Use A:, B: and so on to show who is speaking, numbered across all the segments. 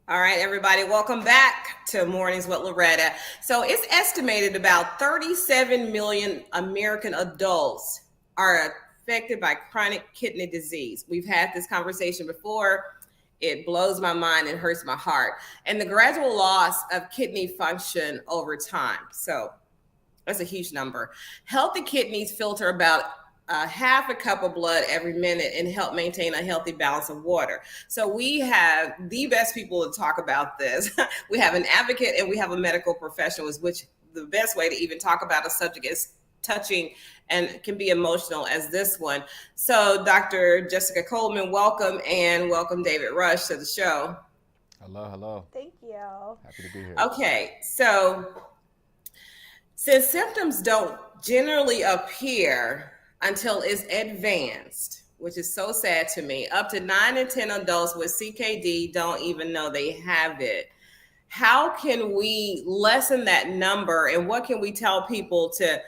A: All right, everybody, welcome back to Mornings with Loretta. So it's estimated about 37 million American adults are affected by chronic kidney disease. We've had this conversation before. It blows my mind and hurts my heart. And the gradual loss of kidney function over time. So that's a huge number. Healthy kidneys filter about half a cup of blood every minute and help maintain a healthy balance of water. So we have the best people to talk about this. We have an advocate and we have a medical professional, which the best way to even talk about a subject is touching and can be emotional as this one. So Dr. Jessica Coleman, welcome, and welcome David Rush to the show.
B: Hello, hello.
C: Thank you.
B: Happy to be here.
A: Okay, so since symptoms don't generally appear until it's advanced, which is so sad to me, up to 9 in 10 adults with CKD don't even know they have it. How can we lessen that number, and what can we tell people to?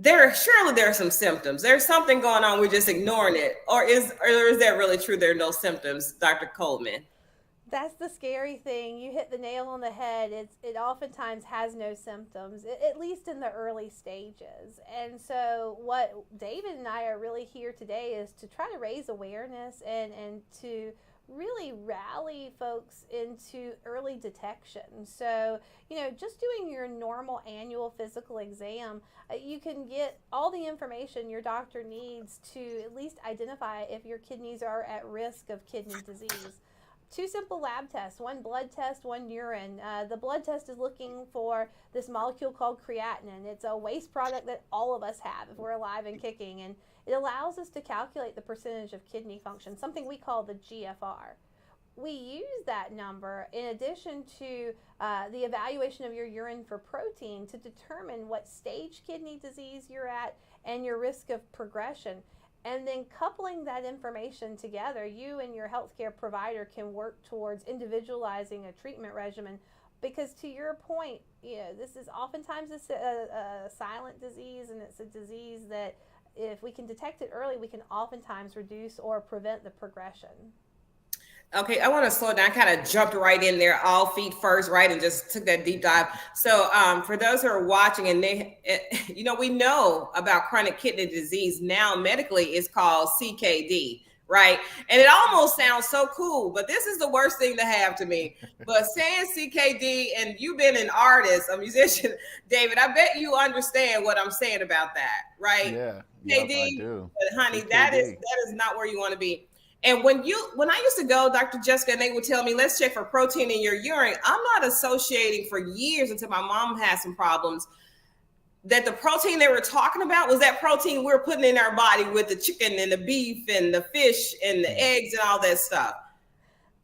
A: Surely there are some symptoms. There's something going on. We're just ignoring it, or is that really true? There are no symptoms, Dr. Coleman.
C: That's the scary thing. You hit the nail on the head. It oftentimes has no symptoms, at least in the early stages. And so, what David and I are really here today is to try to raise awareness and to really rally folks into early detection. So, just doing your normal annual physical exam, you can get all the information your doctor needs to at least identify if your kidneys are at risk of kidney disease. Two simple lab tests, one blood test, one urine. The blood test is looking for this molecule called creatinine. It's a waste product that all of us have if we're alive and kicking, and it allows us to calculate the percentage of kidney function, something we call the GFR. We use that number in addition to the evaluation of your urine for protein to determine what stage kidney disease you're at and your risk of progression. And then coupling that information together, you and your healthcare provider can work towards individualizing a treatment regimen. Because to your point, this is oftentimes a silent disease, and it's a disease that if we can detect it early, we can oftentimes reduce or prevent the progression.
A: Okay, I want to slow down. I kind of jumped right in there, all feet first, right, and just took that deep dive. So, for those who are watching, and we know about chronic kidney disease now. Medically, it's called CKD, right? And it almost sounds so cool, but this is the worst thing to have to me. But saying CKD, and you've been an artist, a musician, David, I bet you understand what I'm saying about that, right?
B: Yeah, yep, I
A: CKD,
B: do.
A: but honey, that is
B: CKD.
A: not where you want to be. And when I used to go, Dr. Jessica, and they would tell me, let's check for protein in your urine, I'm not associating for years until my mom had some problems that the protein they were talking about was that protein we're putting in our body with the chicken and the beef and the fish and the eggs and all that stuff.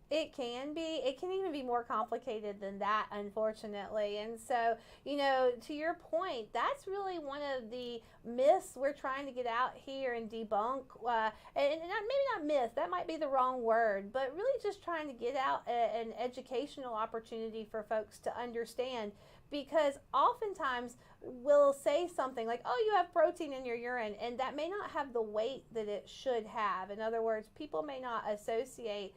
C: It can be. It can even be more complicated than that, unfortunately. And so, to your point, that's really one of the myths we're trying to get out here and debunk. And maybe not myth, that might be the wrong word, but really just trying to get out an educational opportunity for folks to understand. Because oftentimes we'll say something like, oh, you have protein in your urine, and that may not have the weight that it should have. In other words, people may not associate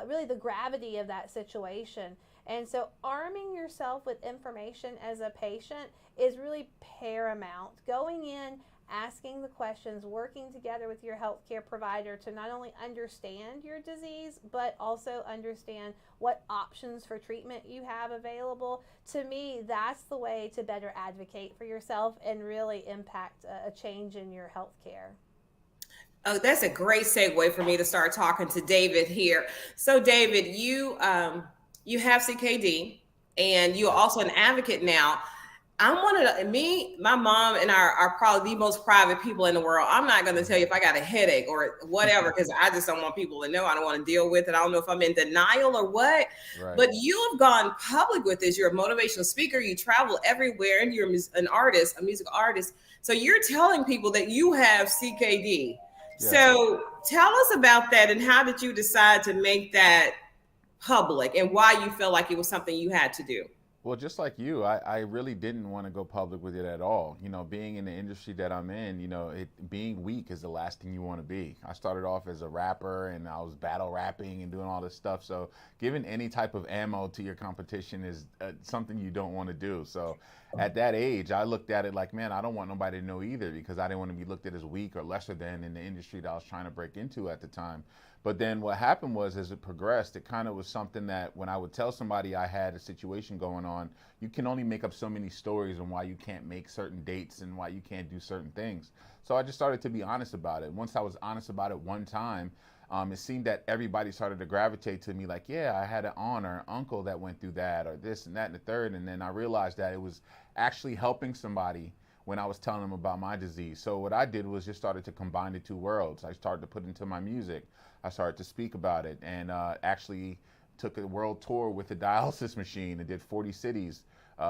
C: really the gravity of that situation. And so arming yourself with information as a patient is really paramount. Going in, asking the questions, working together with your healthcare provider to not only understand your disease, but also understand what options for treatment you have available. To me, that's the way to better advocate for yourself and really impact a change in your healthcare.
A: Oh, that's a great segue for me to start talking to David here. So, David, you have CKD, and you're also an advocate now. I'm my mom, and are probably the most private people in the world. I'm not going to tell you if I got a headache or whatever, because I just don't want people to know. I don't want to deal with it. I don't know if I'm in denial or what.
B: Right.
A: But you have gone public with this. You're a motivational speaker. You travel everywhere, and you're an artist, a musical artist. So you're telling people that you have CKD.
B: Yes.
A: So tell us about that, and how did you decide to make that public, and why you felt like it was something you had to do?
B: Well, just like you, I really didn't want to go public with it at all. Being in the industry that I'm in, being weak is the last thing you want to be. I started off as a rapper and I was battle rapping and doing all this stuff. So giving any type of ammo to your competition is something you don't want to do. So at that age, I looked at it like, man, I don't want nobody to know either, because I didn't want to be looked at as weak or lesser than in the industry that I was trying to break into at the time. But then what happened was, as it progressed, it kind of was something that when I would tell somebody I had a situation going on, you can only make up so many stories on why you can't make certain dates and why you can't do certain things. So I just started to be honest about it. Once I was honest about it one time, it seemed that everybody started to gravitate to me like, yeah, I had an aunt or an uncle that went through that, or this and that and the third. And then I realized that it was actually helping somebody when I was telling them about my disease. So what I did was just started to combine the two worlds. I started to put it into my music. I started to speak about it, and actually took a world tour with the dialysis machine and did 40 cities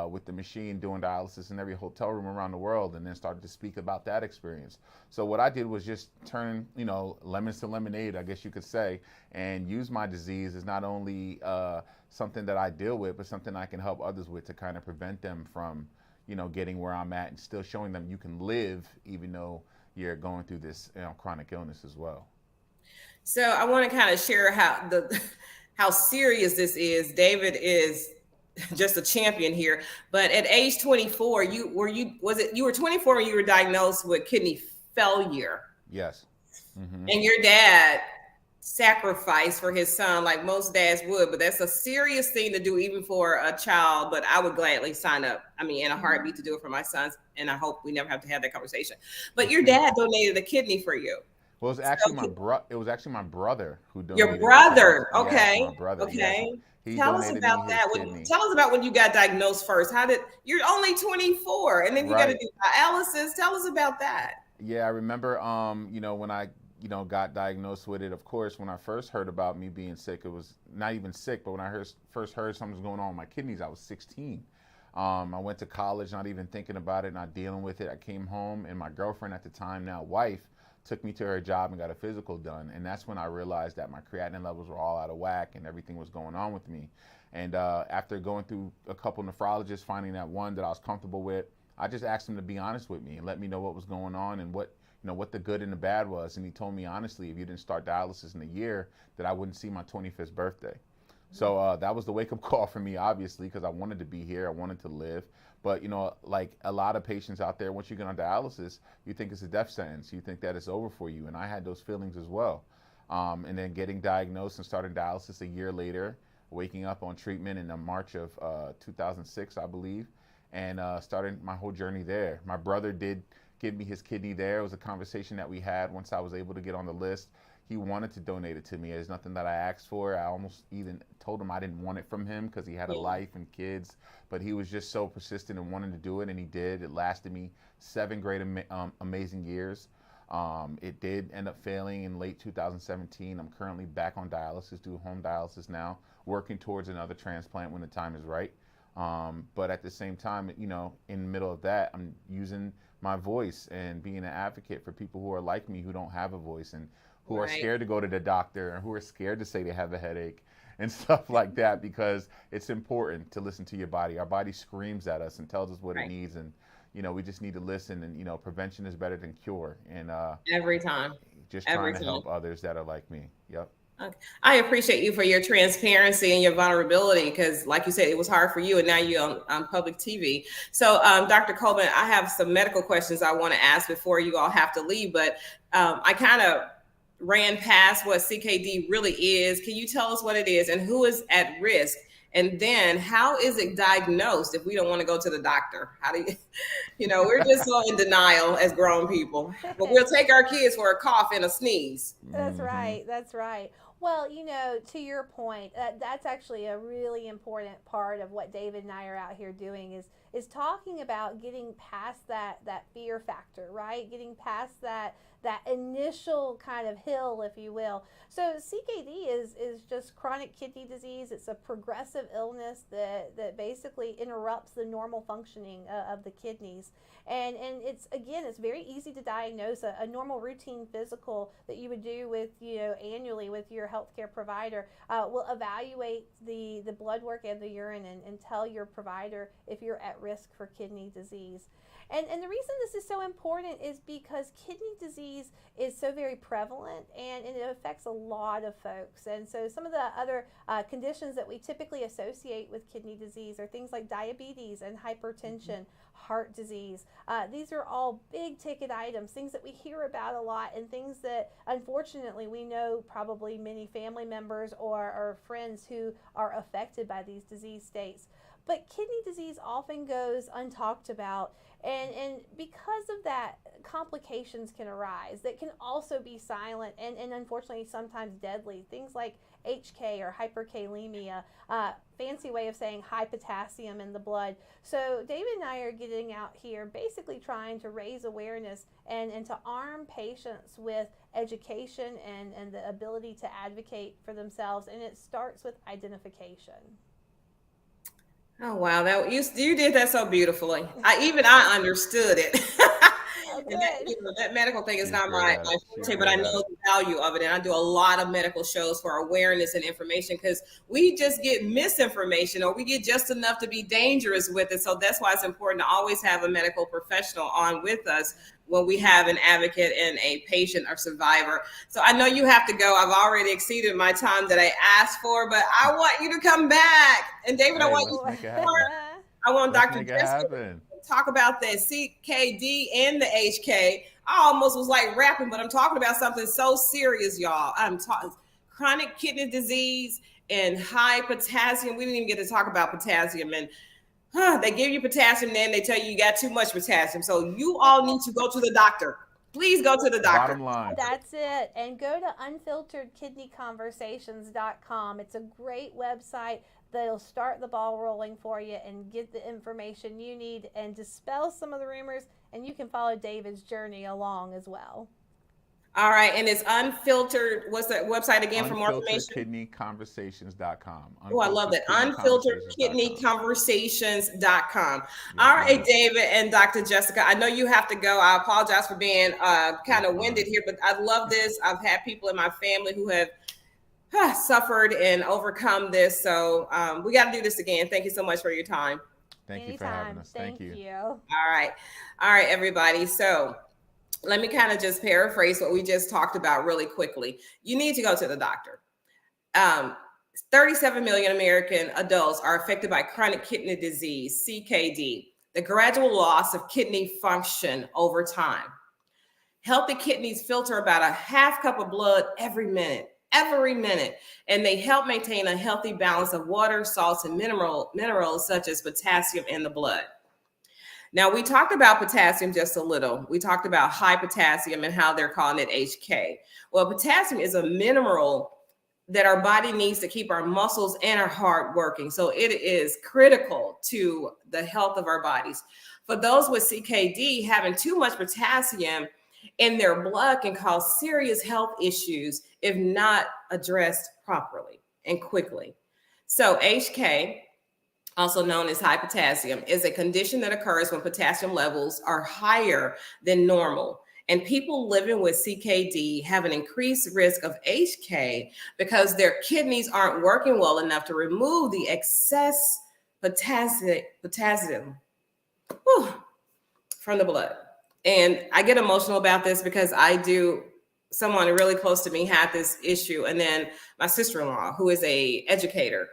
B: with the machine, doing dialysis in every hotel room around the world, and then started to speak about that experience. So what I did was just turn, lemons to lemonade, I guess you could say, and use my disease as not only something that I deal with, but something I can help others with to kind of prevent them from, getting where I'm at, and still showing them you can live even though you're going through this, chronic illness as well.
A: So I want to kind of share how serious this is. David is just a champion here. But at age 24, you were 24 when you were diagnosed with kidney failure.
B: Yes. Mm-hmm.
A: And your dad sacrificed for his son, like most dads would. But that's a serious thing to do, even for a child. But I would gladly sign up, in a heartbeat, to do it for my sons. And I hope we never have to have that conversation. But your dad donated a kidney for you.
B: Well, it was actually my brother who donated.
A: Your brother, okay.
B: Yes, my brother.
A: Okay.
B: Yes.
A: Tell us about that. Tell us about when you got diagnosed first. You're only 24, and then you got to do dialysis. Tell us about that.
B: Yeah, I remember, when I, got diagnosed with it. Of course, when I first heard about me being sick, it was not even sick, but when I first heard something was going on with my kidneys, I was 16. I went to college, not even thinking about it, not dealing with it. I came home, and my girlfriend at the time, now wife, took me to her job and got a physical done. And that's when I realized that my creatinine levels were all out of whack and everything was going on with me. And after going through a couple nephrologists, finding that one that I was comfortable with, I just asked him to be honest with me and let me know what was going on and what the good and the bad was. And he told me, honestly, if you didn't start dialysis in a year, that I wouldn't see my 25th birthday. So that was the wake-up call for me, obviously, because I wanted to be here. I wanted to live. But, like a lot of patients out there, once you get on dialysis, you think it's a death sentence. You think that it's over for you. And I had those feelings as well. And then getting diagnosed and starting dialysis a year later, waking up on treatment in the March of 2006, I believe, and starting my whole journey there. My brother did give me his kidney there. It was a conversation that we had once I was able to get on the list. He wanted to donate it to me. It's nothing that I asked for. I almost even told him I didn't want it from him because he had a life and kids, but he was just so persistent in wanting to do it, and he did. It lasted me 7 great, amazing years. It did end up failing in late 2017. I'm currently back on dialysis, do home dialysis now, working towards another transplant when the time is right. But at the same time, in the middle of that, I'm using my voice and being an advocate for people who are like me, who don't have a voice and who are scared to go to the doctor and who are scared to say they have a headache and stuff like that, because it's important to listen to your body. Our body screams at us and tells us what it needs, and we just need to listen. And prevention is better than cure. And
A: every time,
B: just trying to help others that are like me. Yep.
A: Okay. I appreciate you for your transparency and your vulnerability, because like you said, it was hard for you, and now you're on public TV. So Dr. Coleman, I have some medical questions I want to ask before you all have to leave, but I kind of ran past what CKD really is. Can you tell us what it is and who is at risk? And then how is it diagnosed if we don't want to go to the doctor? How do we're just so in denial as grown people, but we'll take our kids for a cough and a sneeze.
C: That's right. That's right. Well, to your point, that's actually a really important part of what David and I are out here doing, is talking about getting past that fear factor, right? Getting past that initial kind of hill, if you will. So CKD is just chronic kidney disease. It's a progressive illness that basically interrupts the normal functioning of the kidneys. And it's very easy to diagnose. A normal routine physical that you would do with, annually with your healthcare provider will evaluate the blood work and the urine and tell your provider if you're at risk for kidney disease. And the reason this is so important is because kidney disease is so very prevalent and it affects a lot of folks. And so some of the other conditions that we typically associate with kidney disease are things like diabetes and hypertension, heart disease. These are all big ticket items, things that we hear about a lot and things that unfortunately we know probably many family members or friends who are affected by these disease states. But kidney disease often goes untalked about, and because of that, complications can arise that can also be silent and unfortunately sometimes deadly. Things like HK or hyperkalemia, fancy way of saying high potassium in the blood. So David and I are getting out here basically trying to raise awareness and to arm patients with education and the ability to advocate for themselves, and it starts with identification.
A: Oh wow, that you did that so beautifully. I understood it.
C: Oh,
A: And that,
C: good.
A: that medical thing is
B: She's
A: not
B: great
A: my
B: at it. She's
A: forte, but I
B: great at
A: know
B: it.
A: the value of it. And I do a lot of medical shows for awareness and information because we just get misinformation or we get just enough to be dangerous with it. So that's why it's important to always have a medical professional on with us when we have an advocate and a patient or survivor. So I know you have to go. I've already exceeded my time that I asked for, but I want you to come back. And David, I
B: Hey,
A: want
B: let's
A: you
B: make it
A: to
B: happen.
A: I want
B: Let's
A: Dr.
B: make it
A: Jessica
B: happen.
A: to talk about that CKD and the HK. I almost was like rapping, but I'm talking about something so serious, y'all. I'm talking chronic kidney disease and high potassium. We didn't even get to talk about potassium. And they give you potassium, then they tell you got too much potassium. So you all need to go to the doctor. Please go to the doctor.
B: Bottom line.
C: That's it. And go to unfilteredkidneyconversations.com. It's a great website that'll start the ball rolling for you and get the information you need and dispel some of the rumors. And you can follow David's journey along as well.
A: All right. And it's unfiltered. What's that website again for more information?
B: Unfilteredkidneyconversations.com.
A: Oh, I love that. Unfilteredkidneyconversations.com. All right, David and Dr. Jessica, I know you have to go. I apologize for being kind of winded here, but I love this. I've had people in my family who have suffered and overcome this. So we got to do this again. Thank you so much for your time.
B: Thank you for having us. Thank you.
A: All right, everybody. So let me kind of just paraphrase what we just talked about really quickly. You need to go to the doctor. 37 million American adults are affected by chronic kidney disease, CKD, the gradual loss of kidney function over time. Healthy kidneys filter about a half cup of blood every minute, and they help maintain a healthy balance of water, salts, and minerals such as potassium in the blood. Now, we talked about potassium just a little. We talked about high potassium and how they're calling it HK. Well, potassium is a mineral that our body needs to keep our muscles and our heart working. So it is critical to the health of our bodies. For those with CKD, having too much potassium in their blood can cause serious health issues if not addressed properly and quickly. So HK, also known as high potassium, is a condition that occurs when potassium levels are higher than normal. And people living with CKD have an increased risk of HK because their kidneys aren't working well enough to remove the excess potassium from the blood. And I get emotional about this because someone really close to me had this issue. And then my sister-in-law, who is an educator,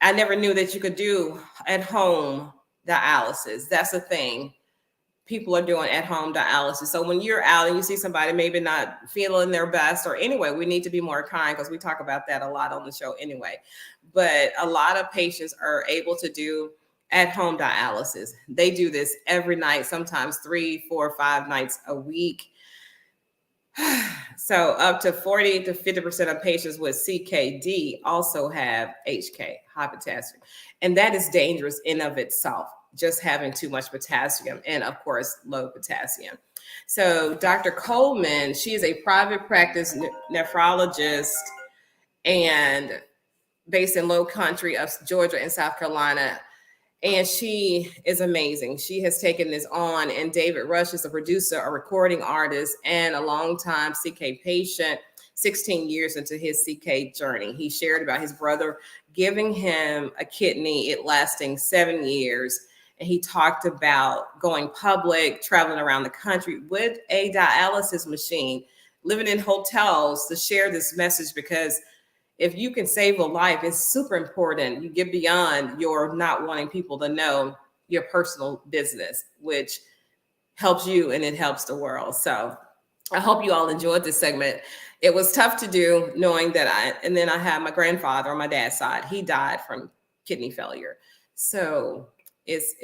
A: I never knew that you could do at-home dialysis. That's the thing. People are doing at-home dialysis. So when you're out and you see somebody maybe not feeling their best, or anyway, we need to be more kind because we talk about that a lot on the show anyway. But a lot of patients are able to do at-home dialysis. They do this every night, sometimes 3, 4, 5 nights a week. So up to 40 to 50% of patients with CKD also have HK, high potassium. And that is dangerous in of itself. just having too much potassium and, of course, low potassium. So Dr. Coleman, she is a private practice nephrologist and based in Low Country of Georgia and South Carolina. And she is amazing. She has taken this on. And David Rush is a producer, a recording artist, and a longtime CK patient, 16 years into his CK journey. He shared about his brother giving him a kidney, it lasting 7 years. And he talked about going public, traveling around the country with a dialysis machine, living in hotels to share this message, because if you can save a life, it's super important. You get beyond your not wanting people to know your personal business, which helps you and it helps the world. So I hope you all enjoyed this segment. It was tough to do, knowing that I had my grandfather on my dad's side. He died from kidney failure. So it's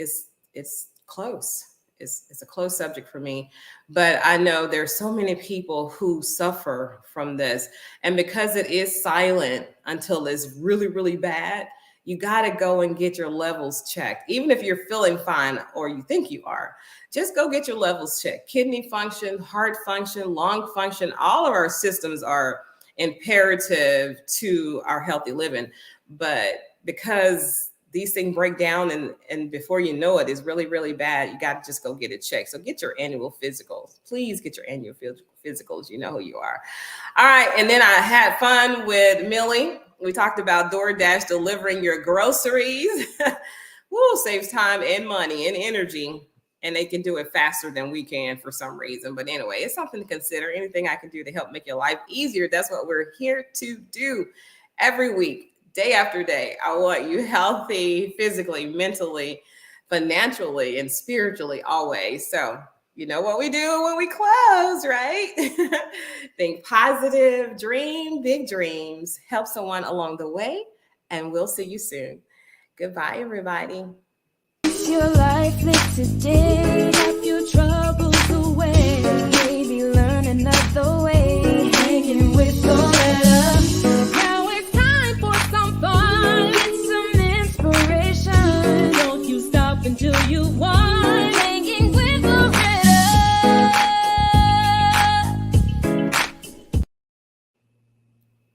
A: close. It's a close subject for me, but I know there's so many people who suffer from this. And because it is silent until it's really, really bad, you got to go and get your levels checked. Even if you're feeling fine or you think you are, just go get your levels checked. Kidney function, heart function, lung function, all of our systems are imperative to our healthy living. But because these things break down and before you know it, it's really, really bad, you got to just go get it checked. So get your annual physicals. Please get your annual physicals. You know who you are. All right. And then I had fun with Millie. We talked about DoorDash delivering your groceries. Woo, saves time and money and energy. And they can do it faster than we can for some reason. But anyway, it's something to consider. Anything I can do to help make your life easier, that's what we're here to do every week. Day after day, I want you healthy, physically, mentally, financially, and spiritually always. So you know what we do when we close, right? Think positive, dream big dreams, help someone along the way, and we'll see you soon. Goodbye, everybody.
D: Your life makes it day, have your troubles away, maybe learn another way.